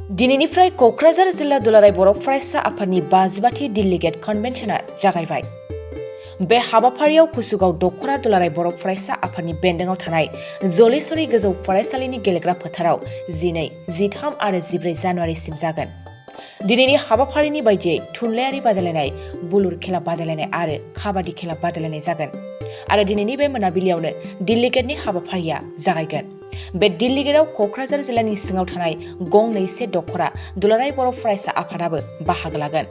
दिनैनिफ्राय क'क्राझार जिल्ला दुलाराय बर' फरायसा आफादनि 52थि डेलिगेट कनभेनसनआ जागायबाय। बे हाबाफारियाव कुसुगाव दख'रा दुलाराय बर' फरायसा आफादनि बेन्दोङाव थानाय जलेश्वरी गोजौ फरायसालिनि गेलेग्रा फोथाराव 12, 13 आरो 14 जानुवारिसिम जागोन। दिनैनि हाबाफारिनि बायदियै थुनलाइयारि बादायलायनाय, बुलुर खेला बादायलायनाय आरो काबादि खेला बादायलायनाय जागोन। आरो दिनैनि बे मोनाबिलियावनो डेलिगेटनि हाबाफारिया जागायगोन। बे डेलिगेटआव क'क्राझार जिल्लानि सिङाव थानाय गं 2 दख'रा दुलाराय बर' फरायसा आफादाबो बाहागो लागोन।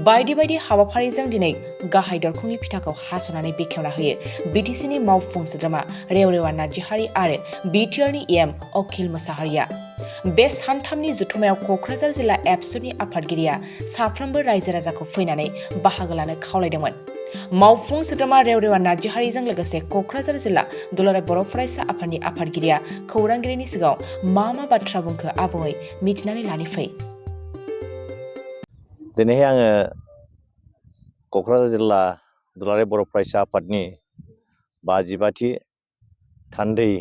बायदि बायदि हाबाफारिजों दिनै गाहाय दरखंनि फिथाखौ हास'नानै बेखेवना होयो बिटिसिनि मावफुं सोद्रोमा रेवरेवा नार्जिहारि आरो बिटिआरनि एम अखिल मोसाहारिया। बे सानथामनि जथुमायाव क'क्राझार जिल्ला एबसुनि आफादगिरिया साफ्रोमबो रायजो राजाखौ फैनानै बाहागो लानो खावलायदोंमोन। मावफुं सोद्रोमा रेवरेवा नार्जिहारिजों लोगोसे क'क्राझार जिल्ला दुलाराय बर' फरायसा आफादनि आफादगिरिया खौरांगिरिनि सिगाङाव मा बाथ्रा बुंखो आबुङै मिथिनानै लानि फै। दिनैहाय आङो क'क्राझार जिल्ला दुलाराय बर' फरायसा आफादनि 52थि थान्दै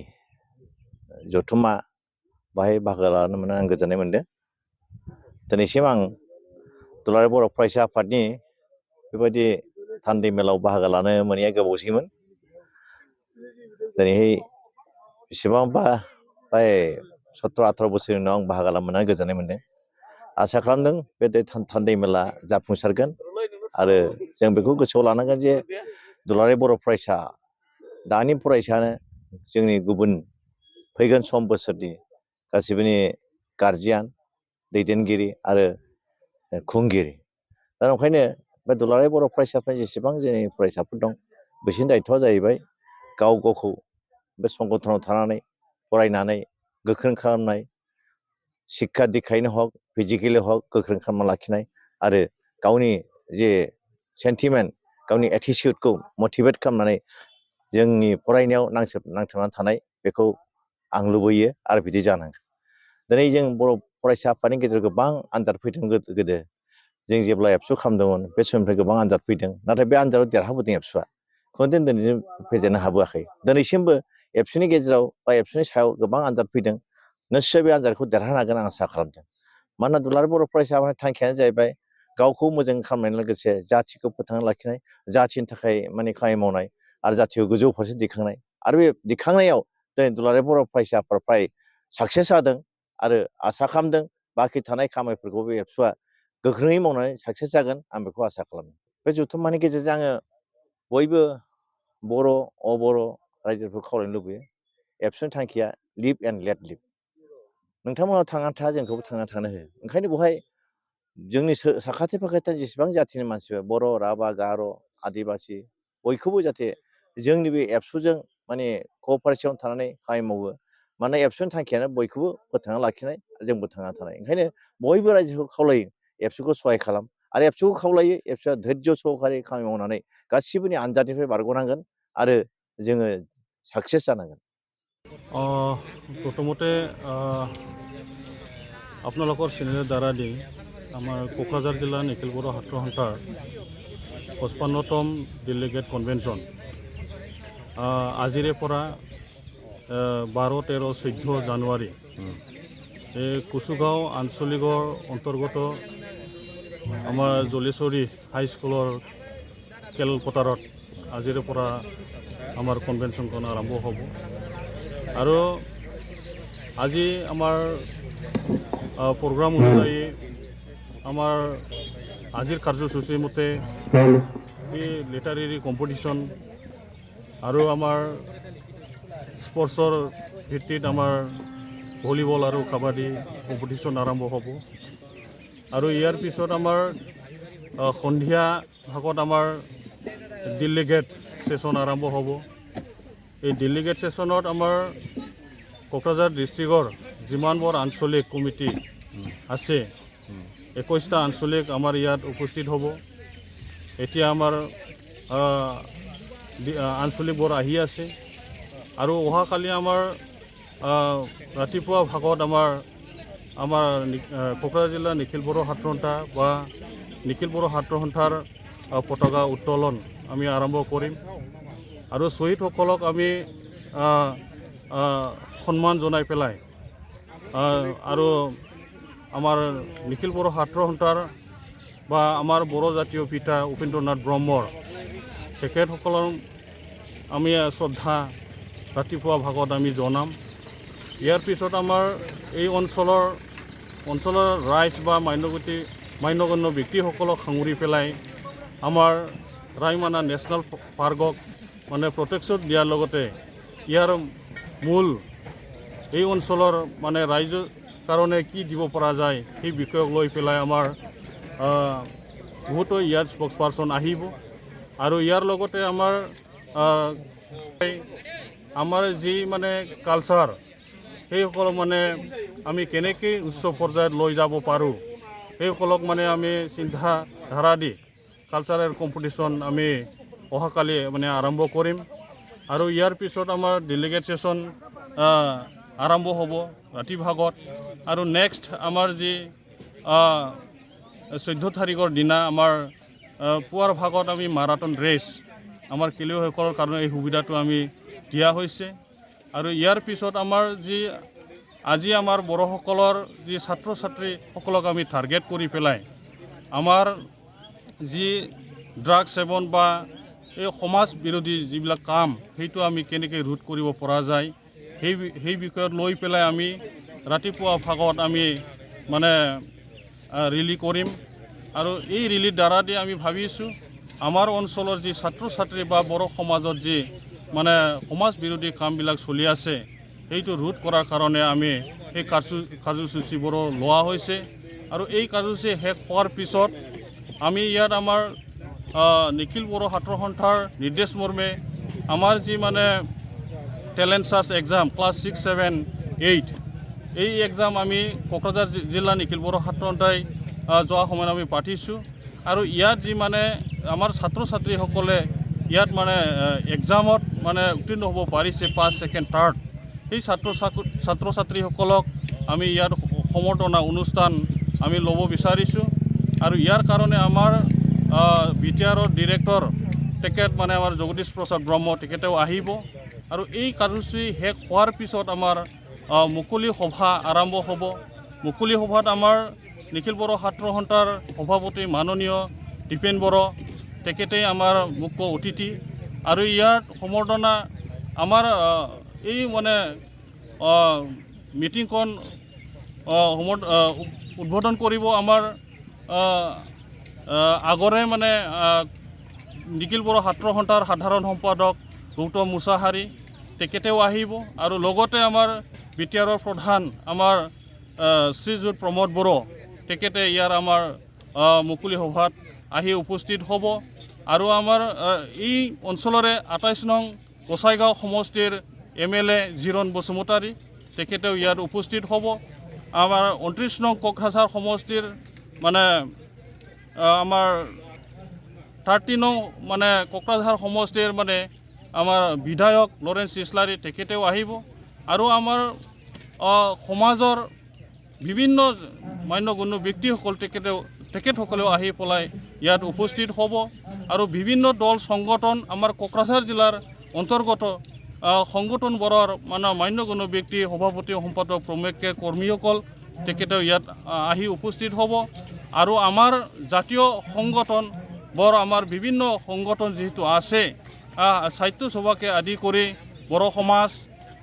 जथुमा बाहाय बाहागो लानो मोननानै आं गोजोननाय मोनदों। दिनैसिम आं दुलाराय बर' फरायसा आफादनि बेबायदि थान्दै मेलाव बाहागो लानो मोनैया गोबावसैमोन। दिनैहाय बेसेबांबा 17-18 बोसोरनि उनाव आं बाहागो लानो मोननानै गोजोननाय मोनदों। आसा खालामदों बे थान्दै मेला जाफुंसारगोन आरो जों बेखौ गोसोआव लानांगोन जे दुलाराय बर' फरायसा दानि फरायसायानो जोंनि गुबुन फैगोन सम बोसोरनि गासिबोनि गारजियान, दैदेनगिरि आरो खुंगिरि। दा ओंखायनो बे दुलाराय बर' फरायसाफोरनि जेसेबां जोंनि फरायसाफोर दं बिसोरनि दायथ'आ जाहैबाय गाव गावखौ बे संगठनाव थानानै फरायनानै गोख्रों खालामनाय, शिक्षा दिक्षायैनो हक फिजिकेलि हक गोख्रों खालामना लाखिनाय आरो गावनि जे सेन्टिमेन्ट गावनि एटिटिउडखौ मटिभेट खालामनानै जोंनि फरायनायाव नांथाबनानै थानाय बेखौ आं लुबैयो आरो बिदि जानांगोन। दिनै जों बर' फरायसा आफादनि गेजेराव गोबां आनजाद फैदों गोदो जों जेब्ला एबसु खालामदोंमोन बे समनिफ्राय गोबां आनजाद फैदों, नाथाय बे आनजादाव देरहाबोदों एबसुआ खुनुदिन दिनैसिम फेजेननो हाबोआखै। दिनैसिमबो एबसुनि गेजेराव बा एबसुनि सायाव गोबां आनजाद फैदों, निस्सय बे आनजादखौ देरहानो हागोन आं आसा खालामदों। मानोना दुलाराय बर' फरायसा आफादनि थांखियानो जाहैबाय गावखौ मोजां खालामनायजों लोगोसे जाथिखौ फोथांना लाखिनाय, जाथिनि थाखाय खामानि मावनाय आरो जाथिखौ गोजौ फारसे दिखांनाय। आरो बे दिखांनायाव दिनै दुलाराय बर' फरायसा आफादा फ्राय साक्सेस जादों आरो आसा खालामदों बाखि थानाय खामानिफोरखौ बे एबसुआ गोख्रोङै मावनानै साक्सेस जागोन आं बेखौ आसा खालामो। बे जथुम्मानि गेजेरजों आङो बयबो बर' अबर' रायजोफोरखौ खावलायनो लुबैयो एबसुनि थांखिया लिभ एन्ड लेट लिभ। नोंथांमोना थांनानै था, जोंखौबो थांनानै थानो हो। ओंखायनो बेवहाय जोंनि साखाथि फाखाथि जेसेबां जाथिनि मानसिफोर बर', राभा, गार', आदिबासि बयखौबो जाहाथे जोंनि बे एबसुजों क'अपारेसन थानानै खामानि मावो। मानोना एबसुनि थांखियानो बयखौबो फोथांना लाखिनाय, जोंबो थांना थानाय। ओंखायनो बयबो रायजोखौ खावलायो एबसुखौ सहाय खालाम आरो एबसुखौ खावलायो एबसुआ धैर्य सहकारै खामानि मावनानै गासिबोनि आनजादनिफ्राय बारग'नांगोन आरो जोङो साक्सेस जानांगोन। प्रथमते আপোনালোকৰ চেনেলৰ দ্বাৰা দি আমাৰ কোকৰাঝাৰ জিলা নিখিল বড়ো ছাত্ৰ সন্থাৰ 55তম ডেলিগেট কনভেনশ্যন আজিৰে পৰা 12, 13, 14 জানুৱাৰী এই কুচুগাঁও আঞ্চলিকৰ অন্তৰ্গত আমাৰ জলেশ্বৰী হাইস্কুলৰ খেলপথাৰত আজিৰে পৰা আমাৰ কনভেনশ্যনখন আৰম্ভ হ'ব। আৰু আজি আমাৰ প্ৰগ্ৰাম অনুযায়ী আমাৰ আজিৰ কাৰ্যসূচী মতে যি লিটাৰেৰী কম্পিটিশ্যন আৰু আমাৰ স্পৰ্টছৰ ভিত্তিত আমাৰ ভলীবল আৰু কাবাডী কম্পিটিশ্যন আৰম্ভ হ'ব। আৰু ইয়াৰ পিছত আমাৰ সন্ধিয়া ভাগত আমাৰ ডেলিগেট ছেশ্যন আৰম্ভ হ'ব। এই ডেলিগেট ছেশ্যনত আমাৰ কোকৰাঝাৰ ডিষ্ট্ৰিক্টৰ যিমানবোৰ আঞ্চলিক কমিটি আছে 21টা আঞ্চলিক আমাৰ ইয়াত উপস্থিত হ'ব। এতিয়া আমাৰ আঞ্চলিকবোৰ আহি আছে আৰু অহাকালি আমাৰ ৰাতিপুৱা ভাগত আমাৰ কোকৰাঝাৰ জিলা নিখিল বড়ো ছাত্ৰ সন্থা বা নিখিল বড়ো ছাত্ৰ সন্থাৰ পতাকা উত্তোলন আমি আৰম্ভ কৰিম আৰু শ্বহীদসকলক আমি সন্মান জনাই পেলাই আৰু আমাৰ নিখিল বড়ো ছাত্ৰ সন্থাৰ বা আমাৰ বড়ো জাতীয় পিতা উপেন্দ্ৰনাথ ব্ৰহ্মৰ তেখেতসকলৰ আমি শ্ৰদ্ধা ৰাতিপুৱা ভাগত আমি জনাম। ইয়াৰ পিছত আমাৰ এই অঞ্চলৰ ৰাইজ বা মান্যগণ্য ব্যক্তিসকলক সাঙুৰি পেলাই আমাৰ ৰাইমানা নেশ্যনেল পাৰ্কক মানে প্ৰটেকশ্যন দিয়াৰ লগতে ইয়াৰ মূল এই অঞ্চলৰ মানে ৰাইজৰ কাৰণে কি দিব পৰা যায় সেই বিষয়ক লৈ পেলাই আমাৰ বহুতো ইয়াত স্পক্স পাৰ্চন আহিব আৰু ইয়াৰ লগতে আমাৰ যি মানে কালচাৰ সেইসকল মানে আমি কেনেকৈ উচ্চ পৰ্যায়ত লৈ যাব পাৰোঁ সেইসকলক মানে আমি চিন্তাধাৰা দি কালচাৰেল কম্পিটিশ্যন আমি অহাকালি মানে আৰম্ভ কৰিম আৰু ইয়াৰ পিছত আমাৰ ডেলিগেট ছেশ্যন আৰম্ভ হ'ব ৰাতি ভাগত আৰু নেক্সট আমাৰ যি 14 তাৰিখৰ দিনা আমাৰ পুৱাৰ ভাগত আমি মাৰাথন ৰেচ আমাৰ খেলুৱৈসকলৰ কাৰণে এই সুবিধাটো আমি দিয়া হৈছে আৰু ইয়াৰ পিছত আমাৰ যি আজি আমাৰ বড়োসকলৰ যি ছাত্ৰ ছাত্ৰীসকলক আমি টাৰ্গেট কৰি পেলাই আমাৰ যি ড্ৰাগ সেৱন বা এই সমাজ বিৰোধী যিবিলাক কাম সেইটো আমি কেনেকৈ ৰোধ কৰিব পৰা যায় সেই বিষয়ত লৈ পেলাই আমি ৰাতিপুৱা ভাগত আমি মানে ৰেলী কৰিম আৰু এই ৰেলীৰ দ্বাৰা দি আমি ভাবিছোঁ আমাৰ অঞ্চলৰ যি ছাত্ৰ ছাত্ৰী বা বড়ো সমাজত যি মানে সমাজ বিৰোধী কামবিলাক চলি আছে সেইটো ৰোধ কৰাৰ কাৰণে আমি এই কাৰ্যসূচীবোৰ লোৱা হৈছে আৰু এই কাৰ্যসূচী শেষ হোৱাৰ পিছত আমি ইয়াত আমাৰ নিখিল বড়ো ছাত্ৰ সন্থাৰ নিৰ্দেশ মৰ্মে আমাৰ যি মানে টেলেণ্ট চাৰ্চ এক্সাম ক্লাছ 6, 7, 8 এই এক্সাম আমি কোকৰাঝাৰ জিলা নিখিল বড়ো ছাত্ৰ সন্থাই যোৱা সময়ত আমি পাতিছোঁ আৰু ইয়াত যি মানে আমাৰ ছাত্ৰ ছাত্ৰীসকলে ইয়াত মানে এক্সামত মানে উত্তীৰ্ণ হ'ব পাৰিছে 1st, 2nd, 3rd সেই ছাত্ৰ ছাত্ৰীসকলক আমি ইয়াত সমৰ্থনা অনুষ্ঠান আমি ল'ব বিচাৰিছোঁ আৰু ইয়াৰ কাৰণে আমাৰ বিটিআৰৰ ডিৰেক্টৰ তেখেত মানে আমাৰ জগদীশ প্ৰসাদ ব্ৰহ্ম তেখেতেও আহিব আৰু এই কাৰ্যসূচী শেষ হোৱাৰ পিছত আমাৰ মুকলি সভা আৰম্ভ হ'ব। মুকলি সভাত আমাৰ নিখিল বড়ো ছাত্ৰ সন্থাৰ সভাপতি মাননীয় দীপেন বড়ো তেখেতেই আমাৰ মুখ্য অতিথি আৰু ইয়াত সমৰ্থনা আমাৰ এই মানে মিটিংখন উদ্বোধন কৰিব আমাৰ আগৰে মানে নিখিল বড়ো ছাত্ৰ সন্থাৰ সাধাৰণ সম্পাদক গৌতম মুছাহাৰী তেখেতেও আহিব আৰু লগতে আমাৰ বিটিআৰৰ প্ৰধান আমাৰ শ্ৰীযুত প্ৰমোদ বড়ো তেখেতে ইয়াৰ আমাৰ মুকলি সভাত আহি উপস্থিত হ'ব আৰু আমাৰ এই অঞ্চলৰে 28 নং গোসাইগাঁও সমষ্টিৰ MLA জিৰণ বসুমতাৰী তেখেতেও ইয়াত উপস্থিত হ'ব। আমাৰ 29 নং কোকৰাঝাৰ সমষ্টিৰ মানে আমাৰ 30 নং মানে কোকৰাঝাৰ সমষ্টিৰ মানে আমাৰ বিধায়ক লৰেন্স ইছলাৰী তেখেতেও আহিব আৰু আমাৰ সমাজৰ বিভিন্ন মান্যগণ্য ব্যক্তিসকল তেখেতসকলেও আহি পেলাই ইয়াত উপস্থিত হ'ব আৰু বিভিন্ন দল সংগঠন আমাৰ কোকৰাঝাৰ জিলাৰ অন্তৰ্গত সংগঠনবোৰৰ মানে মান্যগণ্য ব্যক্তি সভাপতি সম্পাদক প্ৰমুখ্য কৰ্মীসকল তেখেতেও ইয়াত আহি উপস্থিত হ'ব আৰু আমাৰ জাতীয় সংগঠনবোৰ আমাৰ বিভিন্ন সংগঠন যিহেতু আছে সাহিত্য সভাকে আদি কৰি বড়ো সমাজ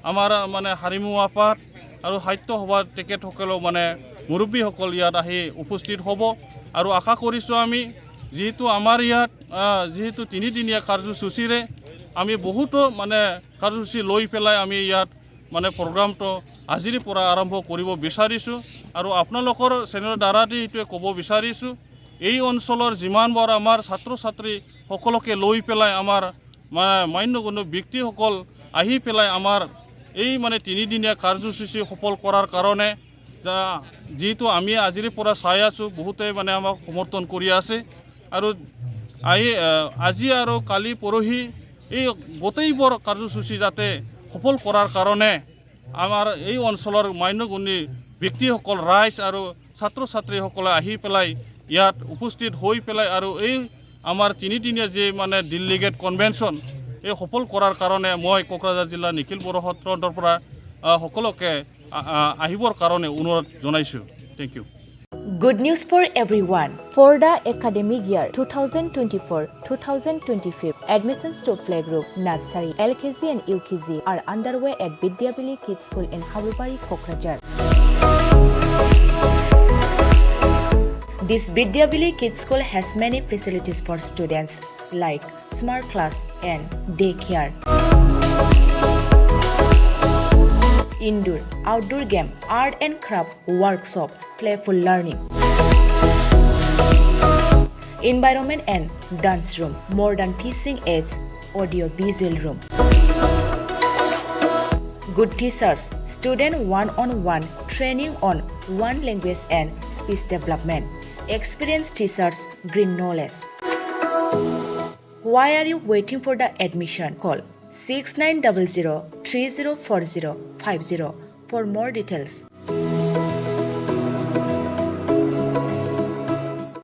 আমাৰ মানে হাৰিমু আপাত আৰু সাহিত্য সভাৰ তেখেতসকলেও মানে মুৰব্বীসকল ইয়াত আহি উপস্থিত হ'ব আৰু আশা কৰিছোঁ আমি যিহেতু আমাৰ ইয়াত যিহেতু 3 দিনীয়া কাৰ্যসূচীৰে আমি বহুতো মানে কাৰ্যসূচী লৈ পেলাই আমি ইয়াত মানে প্ৰগ্ৰামটো আজিৰ পৰা আৰম্ভ কৰিব বিচাৰিছোঁ আৰু আপোনালোকৰ চেনেলৰ দ্বাৰা দি এইটোৱে ক'ব বিচাৰিছোঁ এই অঞ্চলৰ যিমানবোৰ আমাৰ ছাত্ৰ ছাত্ৰীসকলকে লৈ পেলাই আমাৰ মান্যগণ্য ব্যক্তিসকল আহি পেলাই আমাৰ এই মানে 3 দিনীয়া কাৰ্যসূচী সফল কৰাৰ কাৰণে যেহেতু আমি আজিৰ পৰা চাই আছোঁ বহুতে মানে আমাক সমৰ্থন কৰি আছে আৰু আজি আৰু কালি পৰহি এই গোটেইবোৰ কাৰ্যসূচী যাতে সফল কৰাৰ কাৰণে আমাৰ এই অঞ্চলৰ মান্যগণ্য ব্যক্তিসকল ৰাইজ আৰু ছাত্ৰ ছাত্ৰীসকলে আহি পেলাই ইয়াত উপস্থিত হৈ পেলাই আৰু এই আমাৰ 3 দিনীয়া যে মানে ডেলিগেট কনভেনশ্যন এই সফল কৰাৰ কাৰণে মই কোকৰাঝাৰ জিলা নিখিল বড়ো ছাত্ৰ সন্থাৰ পৰা সকলোকে আহিবৰ কাৰণে অনুৰোধ জনাইছোঁ। Thank you. Good news for everyone. For the academic year 2024-2025, admissions to playgroup, nursery, LKG and UKG are underway at Vidyavili Kids School in Habubari, Kokrajhar. This Vidyavili Kids School has many facilities for students like smart class and daycare, indoor, outdoor game, art and craft workshop, playful learning, environment and dance room, modern teaching aids, audio visual room, good teachers, student one-on-one training on one language and speech development, experienced teachers, green knowledge. Why are you waiting for the admission? Call 6900 304050 for more details.